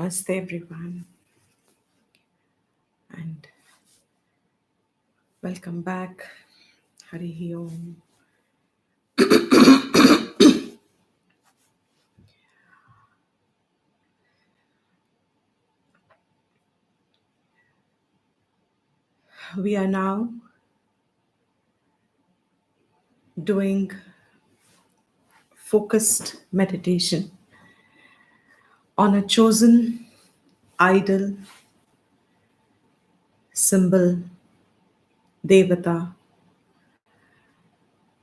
Namaste, everyone, and welcome back. Hari Om. We are now doing focused meditation on a chosen idol, symbol, Devata,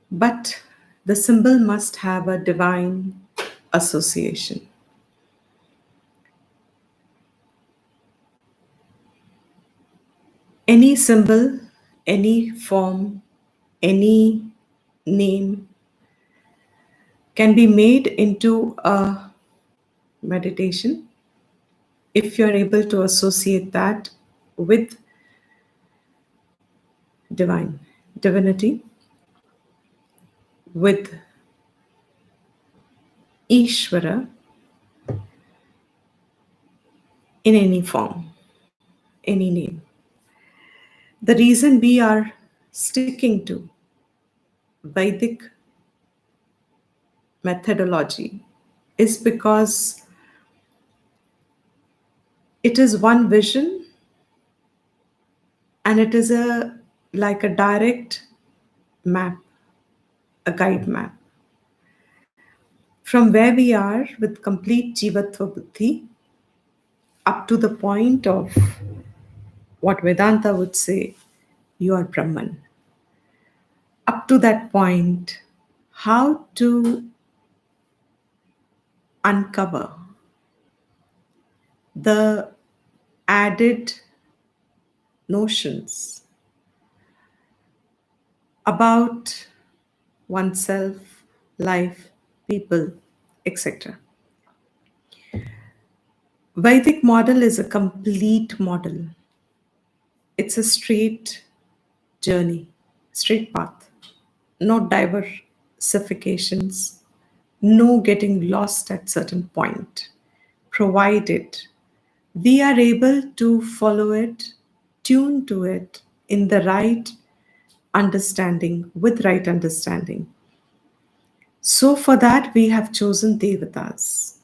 but the symbol must have a divine association. Any symbol, any form, any name can be made into a meditation if you're able to associate that with divinity, with Ishvara in any form, any name. The reason we are sticking to Vedic methodology is because it is one vision and it is like a direct map, a guide map. From where we are with complete Jivatva Buddhi up to the point of what Vedanta would say, you are Brahman. Up to that point, how to uncover the added notions about oneself, life, people, etc. Vedic model is a complete model. It's a straight journey, straight path. No diversifications, no getting lost at certain point, provided we are able to follow it, tune to it in the right understanding, with right understanding. So for that, we have chosen Devatas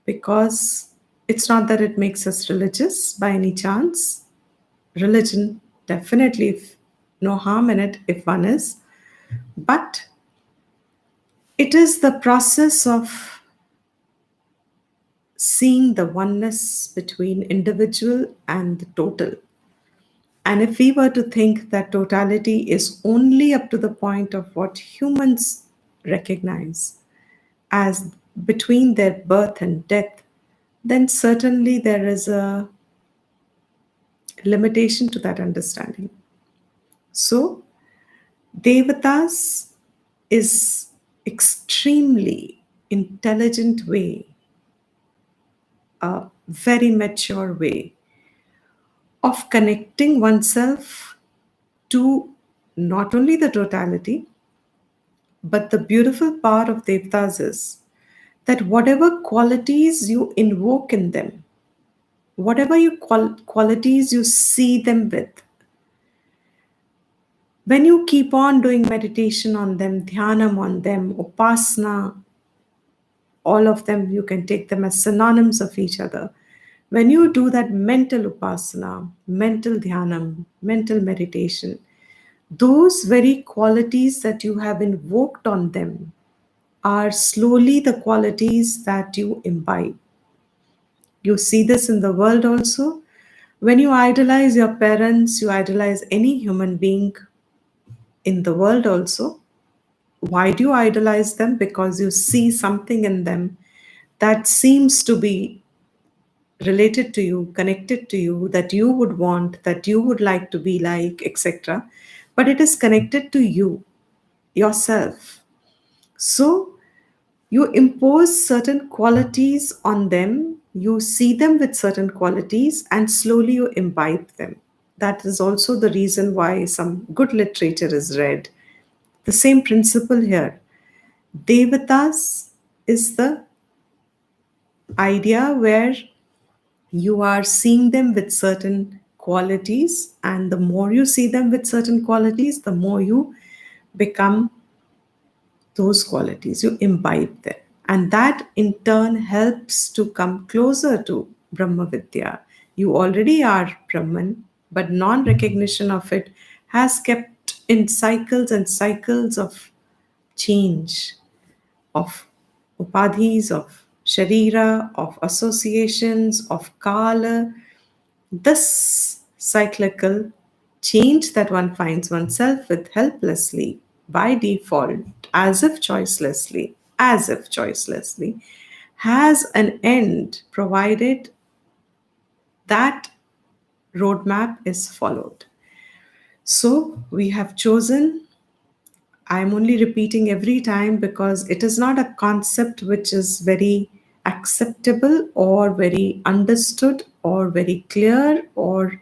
because it's not that it makes us religious by any chance. Religion, definitely, no harm in it if one is, but it is the process of seeing the oneness between individual and the total. And if we were to think that totality is only up to the point of what humans recognize as between their birth and death, then certainly there is a limitation to that understanding. So, Devatas is extremely intelligent way, a very mature way of connecting oneself to not only the totality, but the beautiful part of Devatas is that whatever qualities you invoke in them, whatever qualities you see them with, when you keep on doing meditation on them, Dhyanam on them, Upasana, all of them, you can take them as synonyms of each other. When you do that mental Upasana, mental Dhyanam, mental meditation, those very qualities that you have invoked on them are slowly the qualities that you imbibe. You see this in the world also. When you idolize your parents, you idolize any human being in the world also. Why do you idolize them? Because you see something in them that seems to be related to you, connected to you, that you would want, that you would like to be like, etc. But it is connected to you, yourself. So you impose certain qualities on them, you see them with certain qualities, and slowly you imbibe them. That is also the reason why some good literature is read. The same principle here. Devatas is the idea where You are seeing them with certain qualities, and the more you see them with certain qualities, the more you become those qualities, you imbibe them. And that in turn helps to come closer to Brahma Vidya. You already are Brahman, but non recognition of it has kept in cycles and cycles of change, of upadhis, of sharira, of associations, of kala. This cyclical change that one finds oneself with helplessly, by default, as if choicelessly, has an end provided that roadmap is followed. So we have chosen, I'm only repeating every time because it is not a concept which is very acceptable or very understood or very clear, or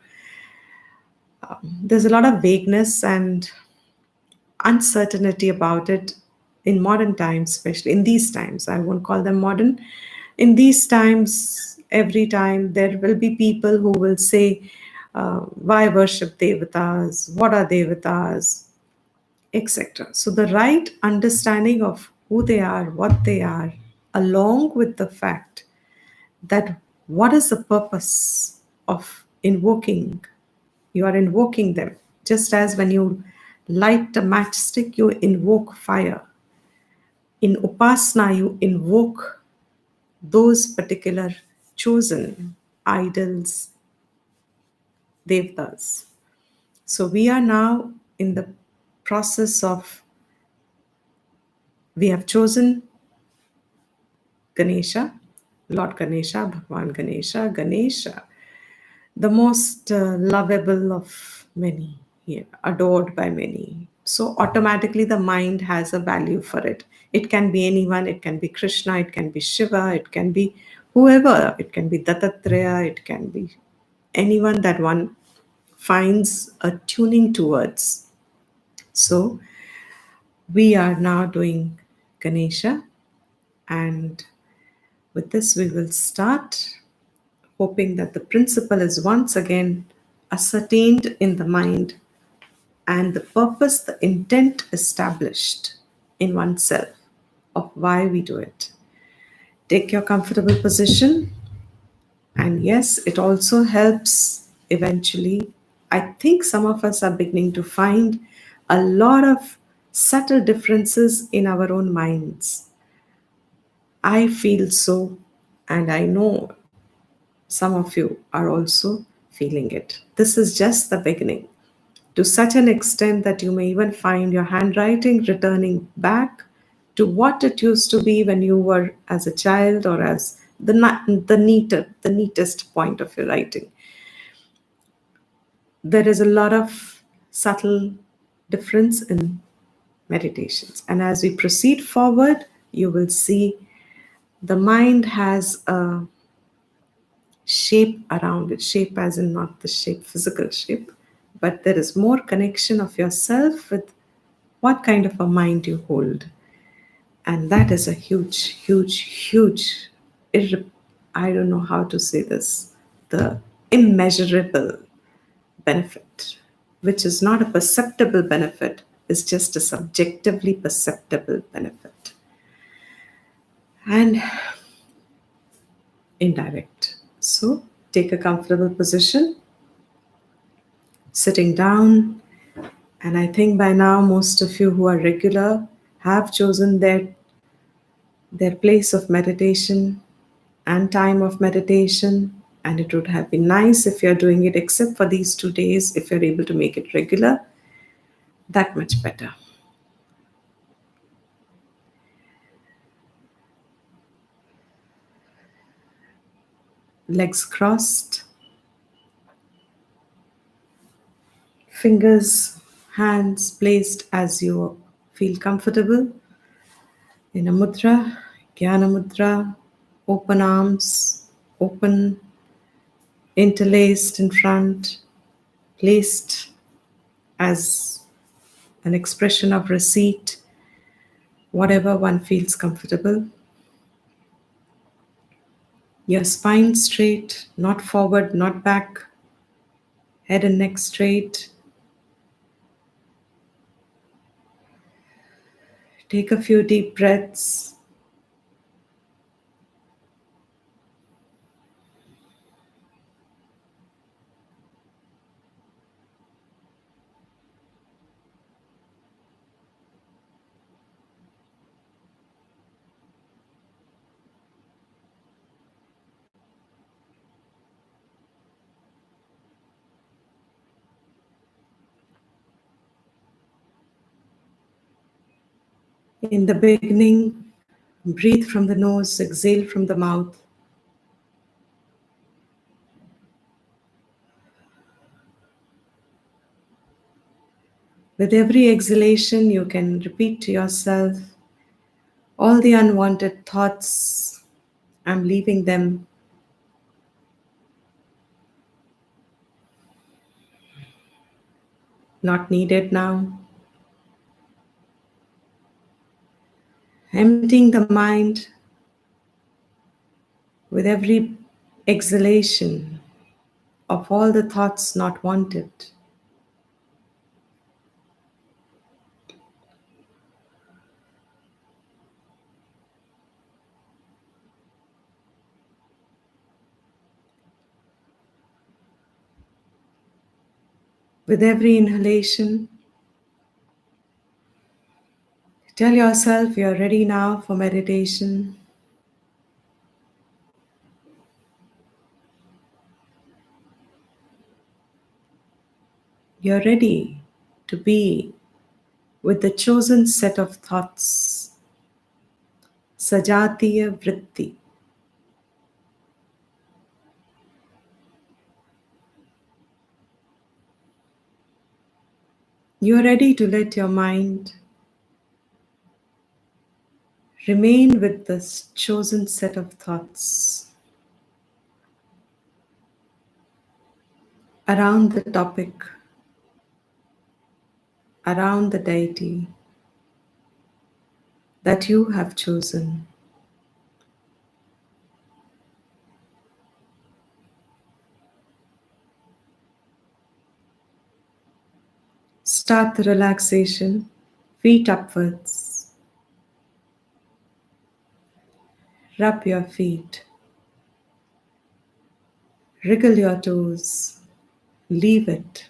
there's a lot of vagueness and uncertainty about it in modern times, especially in these times. I won't call them modern. In these times, every time there will be people who will say, why worship devatas? What are devatas? Etc. So, the right understanding of who they are, what they are, along with the fact that what is the purpose of invoking, you are invoking them, just as when you light a matchstick you invoke fire. In upasana you invoke those particular chosen idols, devtas. So we are now in the process of, we have chosen Ganesha, Lord Ganesha, Bhagwan Ganesha, Ganesha, the most lovable of many, yeah, adored by many. So automatically the mind has a value for it. It can be anyone, it can be Krishna, it can be Shiva, it can be whoever, it can be Dattatreya, it can be anyone that one finds a tuning towards. So we are now doing Ganesha, and with this we will start, hoping that the principle is once again ascertained in the mind and the purpose, the intent established in oneself of why we do it. Take your comfortable position, and yes, it also helps eventually. I think some of us are beginning to find a lot of subtle differences in our own minds. I feel so, and I know some of you are also feeling it. This is just the beginning, to such an extent that you may even find your handwriting returning back to what it used to be when you were as a child, or as the neatest point of your writing. There is a lot of subtle difference in meditations, and as we proceed forward, you will see the mind has a shape around it, shape as in not the shape, physical shape, but there is more connection of yourself with what kind of a mind you hold. And that is a huge, huge, huge, I don't know how to say this, the immeasurable benefit, which is not a perceptible benefit, is just a subjectively perceptible benefit. And indirect. So take a comfortable position, sitting down. And I think by now most of you who are regular have chosen their place of meditation and time of meditation. And it would have been nice if you're doing it, except for these 2 days, if you're able to make it regular, that much better. Legs crossed, fingers, hands placed as you feel comfortable in a mudra, Jnana mudra, open arms, open, interlaced in front, placed as an expression of receipt, whatever one feels comfortable. Your spine straight, not forward, not back. Head and neck straight. Take a few deep breaths. In the beginning, breathe from the nose, exhale from the mouth. With every exhalation, you can repeat to yourself, all the unwanted thoughts, I'm leaving them. Not needed now. Emptying the mind with every exhalation of all the thoughts not wanted. With every inhalation, tell yourself you're ready now for meditation. You're ready to be with the chosen set of thoughts. Sajatiya Vritti. You're ready to let your mind remain with this chosen set of thoughts around the topic, around the deity that you have chosen. Start the relaxation, feet upwards. Rub your feet, wriggle your toes, leave it.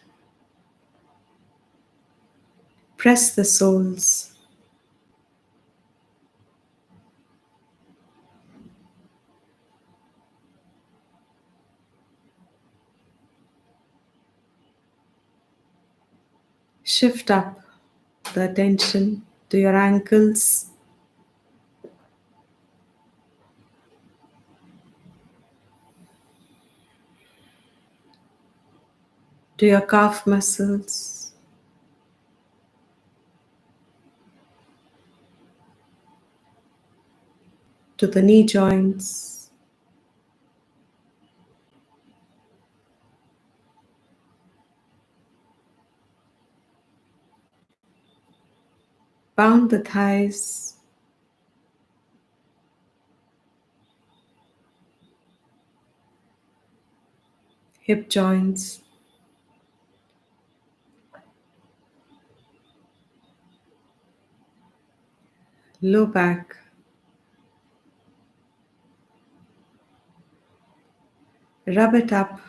Press the soles. Shift up the attention to your ankles, to your calf muscles, to the knee joints, bound the thighs, hip joints, low back, rub it up,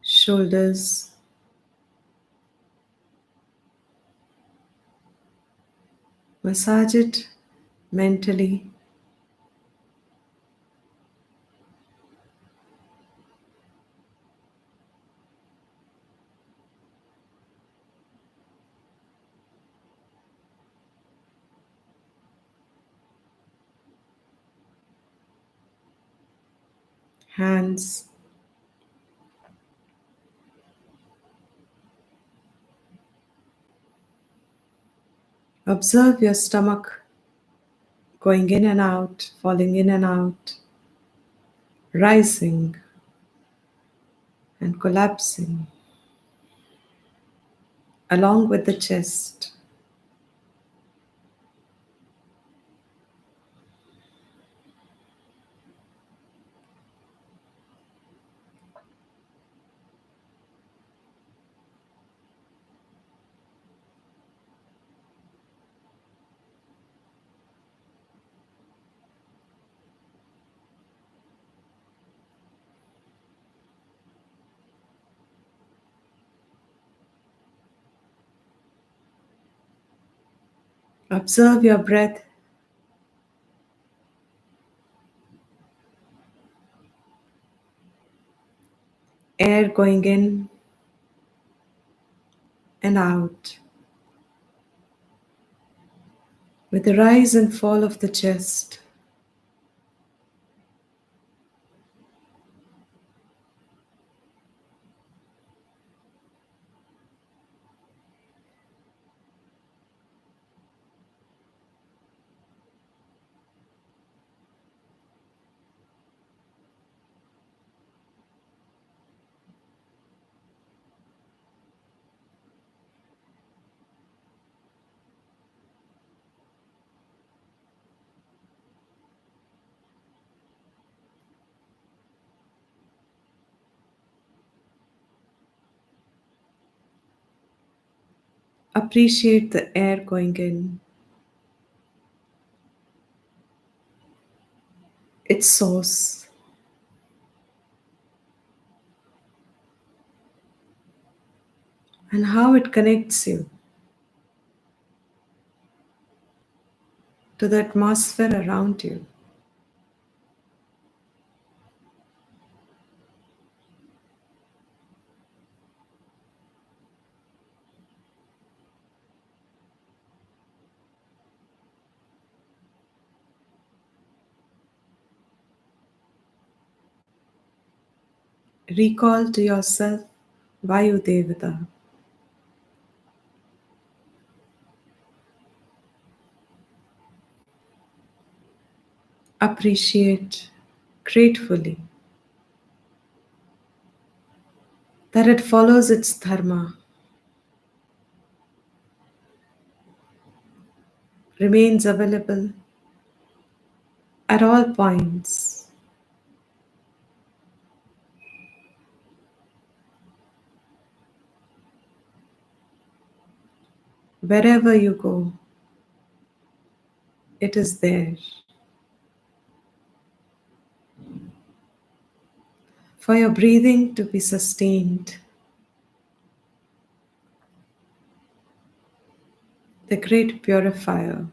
shoulders, massage it mentally, hands, observe your stomach going in and out, falling in and out, rising and collapsing along with the chest. Observe your breath. Air going in and out. With the rise and fall of the chest. Appreciate the air going in, its source, and how it connects you to the atmosphere around you. Recall to yourself Vayu Devata. Appreciate gratefully that it follows its dharma, remains available at all points, wherever you go, it is there. For your breathing to be sustained, the great purifier.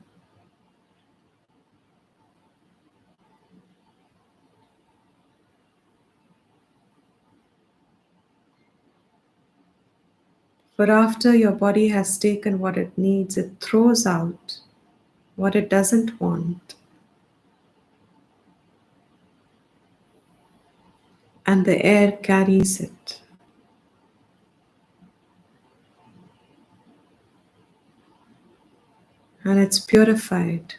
For after your body has taken what it needs, it throws out what it doesn't want, and the air carries it. And it's purified,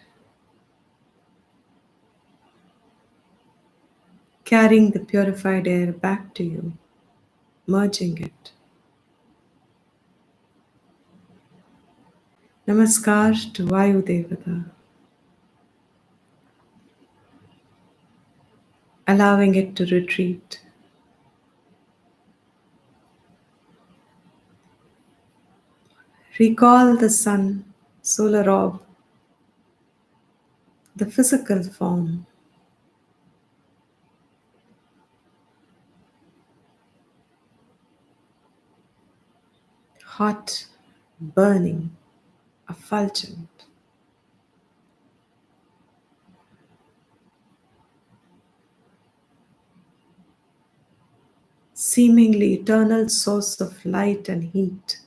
carrying the purified air back to you, merging it. Namaskar to Vayu Devata, allowing it to retreat. Recall the sun, solar orb, the physical form, hot, burning, effulgent. Seemingly eternal source of light and heat.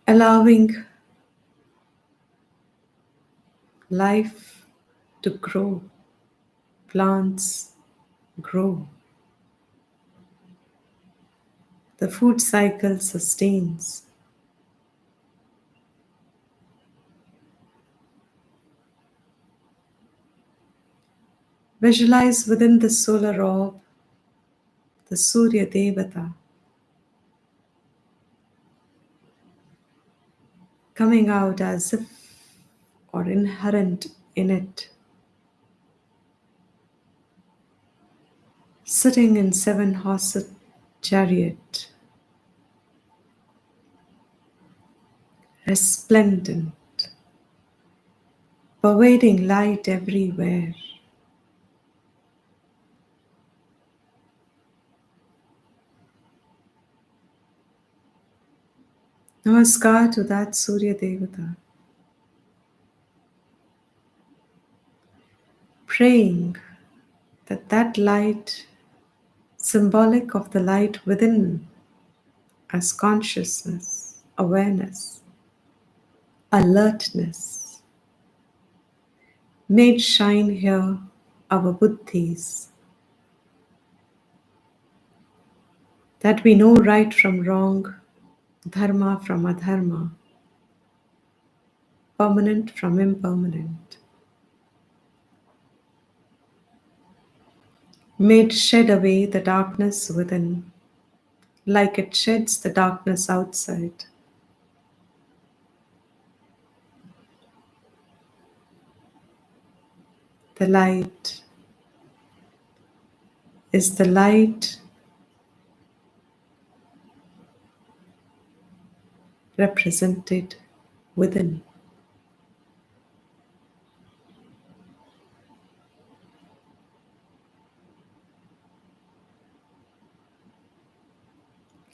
Allowing life to grow, plants grow. The food cycle sustains. Visualize within the solar orb the Surya Devata coming out as if or inherent in it, sitting in seven-horsed chariot, resplendent, pervading light everywhere. Namaskar to that Surya Devata. Praying that that light, symbolic of the light within, as consciousness, awareness, alertness, may shine here our buddhis, that we know right from wrong, dharma from adharma, permanent from impermanent. May it shed away the darkness within, like it sheds the darkness outside. The light is the light represented within.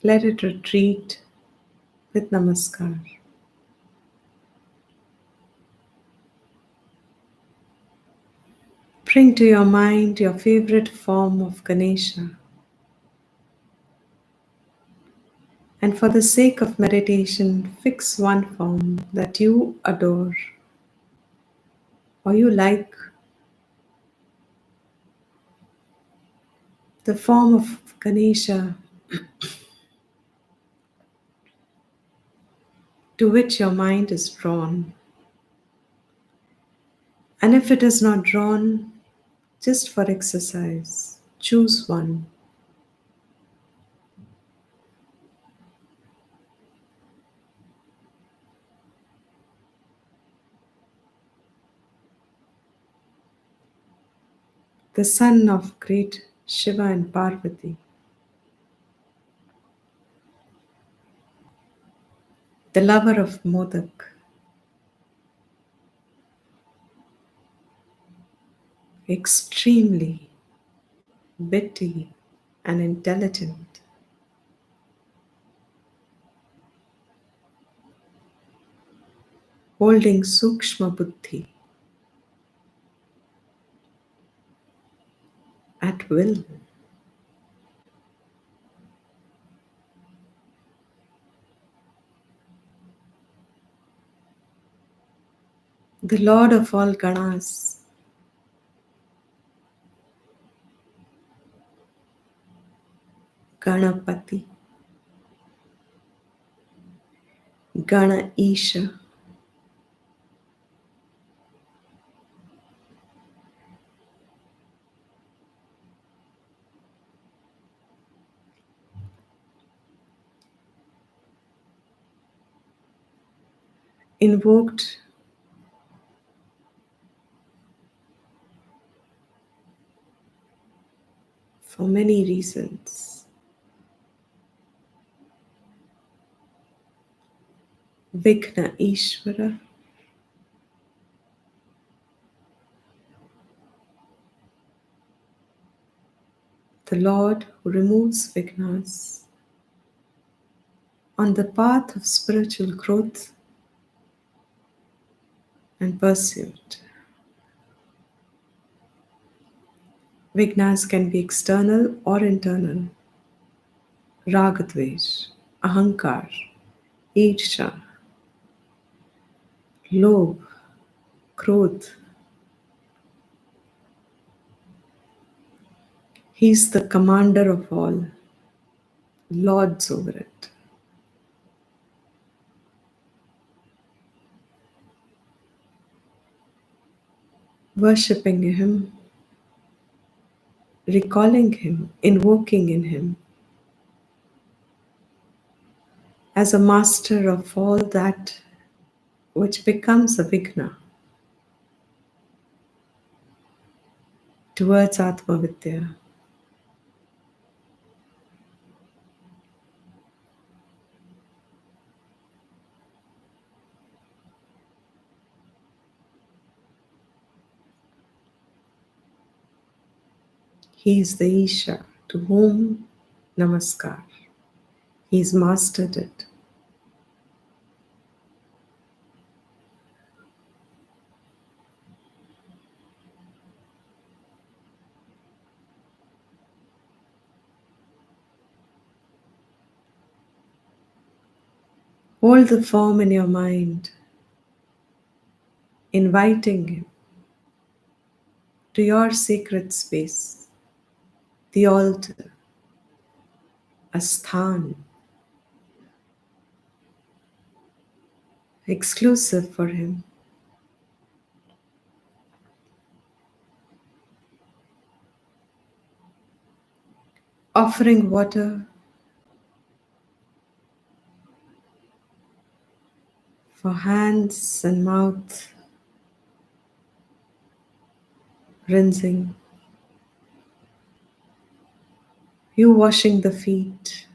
Let it retreat with namaskar. Bring to your mind your favorite form of Ganesha. And for the sake of meditation, fix one form that you adore or you like. The form of Ganesha to which your mind is drawn. And if it is not drawn, just for exercise, choose one. The son of great Shiva and Parvati, the lover of Modak, extremely witty and intelligent, holding Sukshma Buddhi at will. The Lord of all Ganas, Ganapati, Gana Isha, invoked for many reasons. Vigna Ishvara, the Lord who removes vignas on the path of spiritual growth and pursuit. Vignas can be external or internal. Ragadvesh, Ahankar, Irsha, Lobh, Krodh. He is the commander of all, lords over it. Worshipping Him, recalling Him, invoking in Him as a master of all that which becomes a Vigna towards Atma Vidya. He is the Isha to whom Namaskar. He's mastered it. Hold the form in your mind, inviting him to your sacred space, the altar, a sthan, exclusive for him. Offering water for hands and mouth, rinsing, you washing the feet,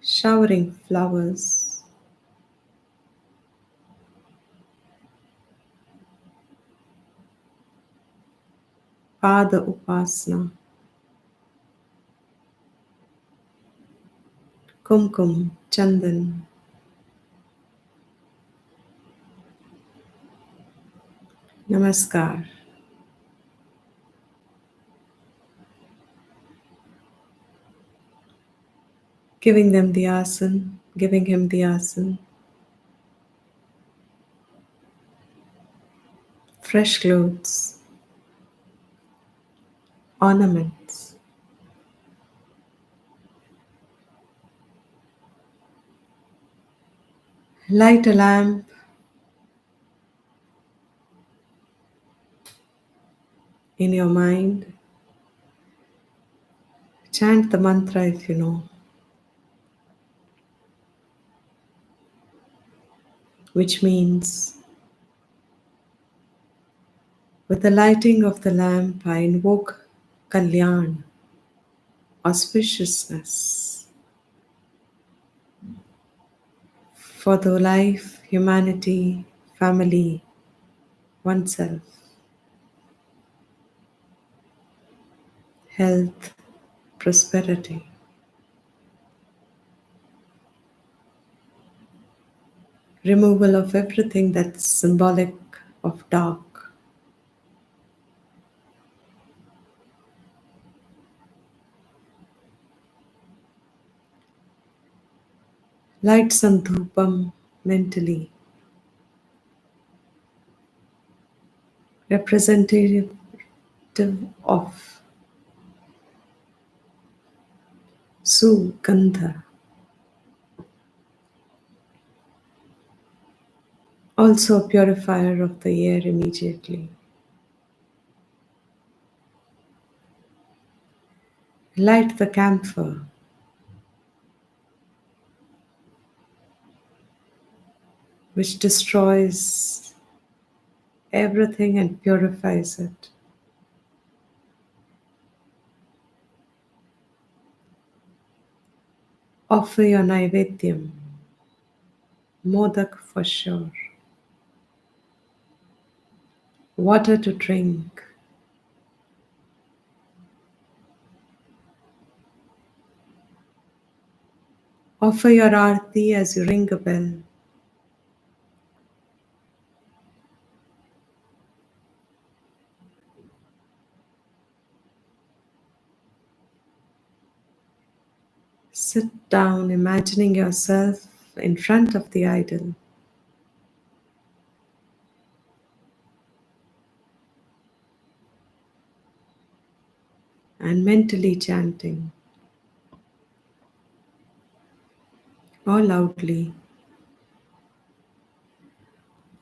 showering flowers, Pada Upasana, Kumkum, Chandan, Namaskar, giving them the asan, giving him the asan, fresh clothes, ornaments, light a lamp, in your mind, chant the mantra if you know, which means, with the lighting of the lamp, I invoke Kalyan, auspiciousness, for the life, humanity, family, oneself, health, prosperity. Removal of everything that's symbolic of dark. Light some dhupam mentally, representative of Sugandha, also a purifier of the air immediately. Light the camphor, which destroys everything and purifies it. Offer your naivedyam, modak for sure, water to drink, offer your arti as you ring a bell. Sit down, imagining yourself in front of the idol. And mentally chanting, or loudly,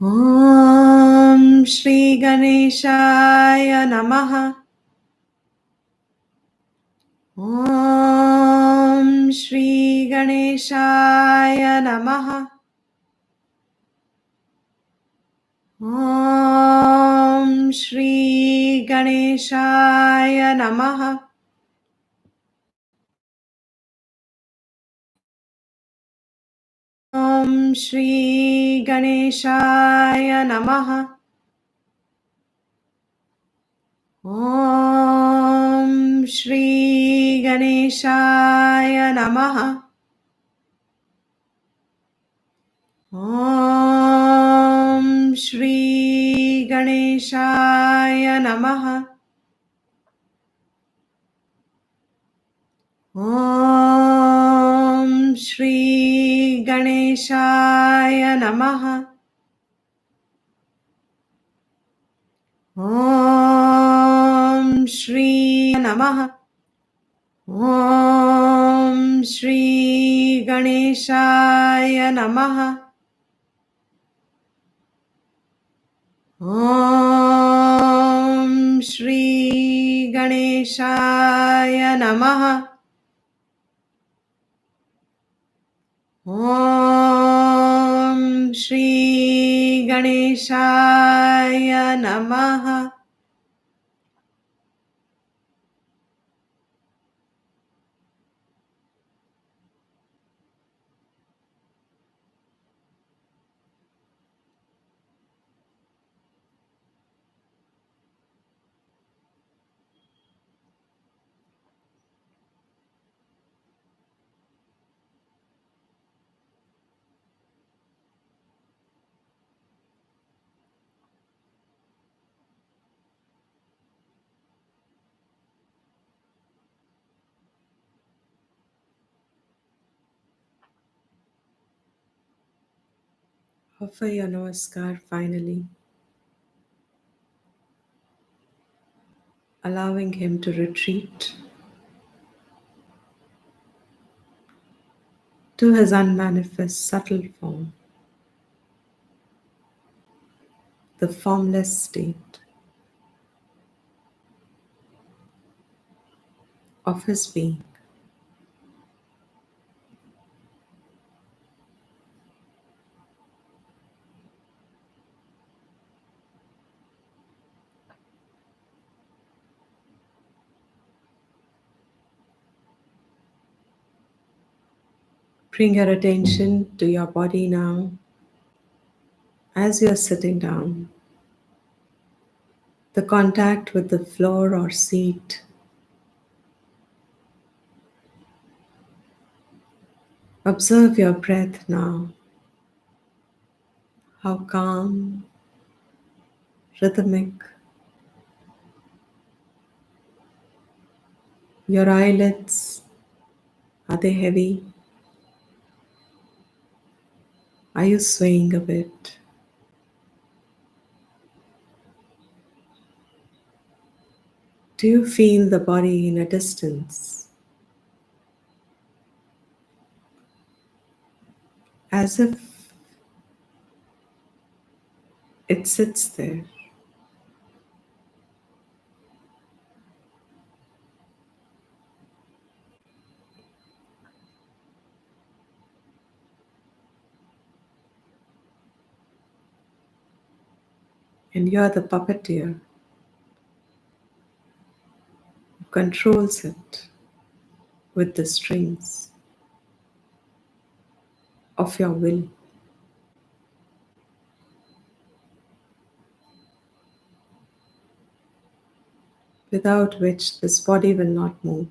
Om Shri Ganeshaya Namaha. Om Shri Ganeshaya Namaha. Om Shri Ganeshaya Namaha. Om Shri Ganeshaya Namaha. Om Shri Ganeshaya Namaha. Om Shri Ganeshaya Namaha. Om Shri Ganeshaya Namaha. Om Shri Namaha. Om Shri Ganeshaya Namaha. Om Shri Ganeshaya Namaha. Om Shri Ganeshaya Namaha. Offer your namaskar finally, allowing him to retreat to his unmanifest subtle form, the formless state of his being. Bring your attention to your body now as you are sitting down. The contact with the floor or seat. Observe your breath now. How calm, rhythmic. Your eyelids, are they heavy? Are you swaying a bit? Do you feel the body in a distance? As if it sits there. And you're the puppeteer who controls it with the strings of your will, without which this body will not move.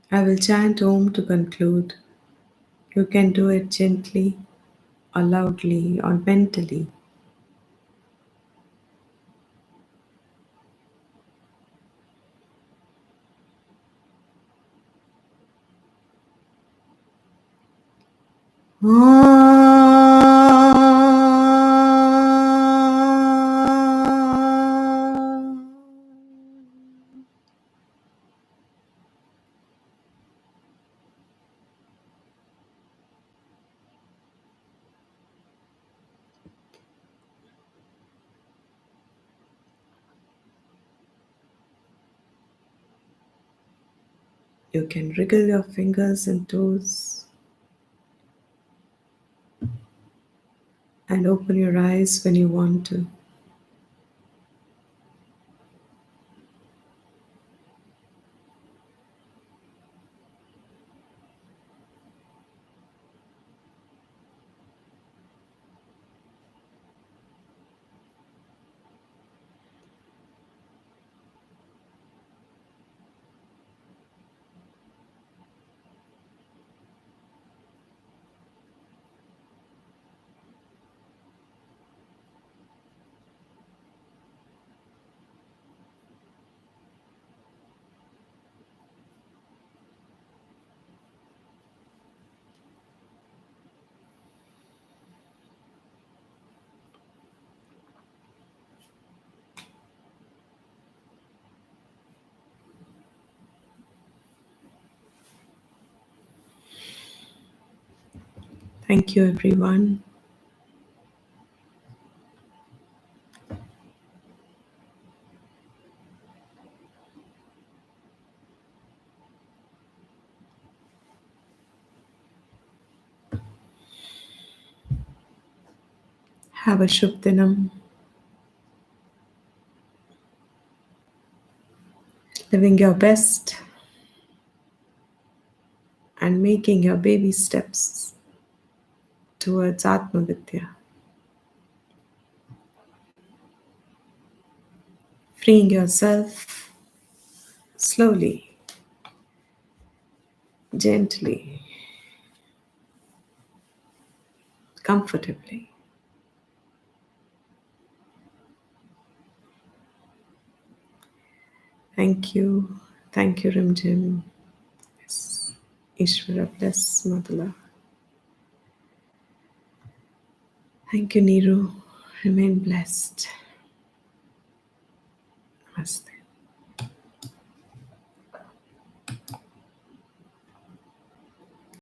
I will chant Om to conclude. You can do it gently or loudly or mentally. You can wriggle your fingers and toes and open your eyes when you want to. Thank you, everyone. Have a Shubh Dinam. Living your best and making your baby steps towards Atma Vidya. Freeing yourself slowly, gently, comfortably. Thank you. Thank you, Rimjim. Yes. Ishvara bless Madhula. Thank you, Niru. Remain blessed. Namaste.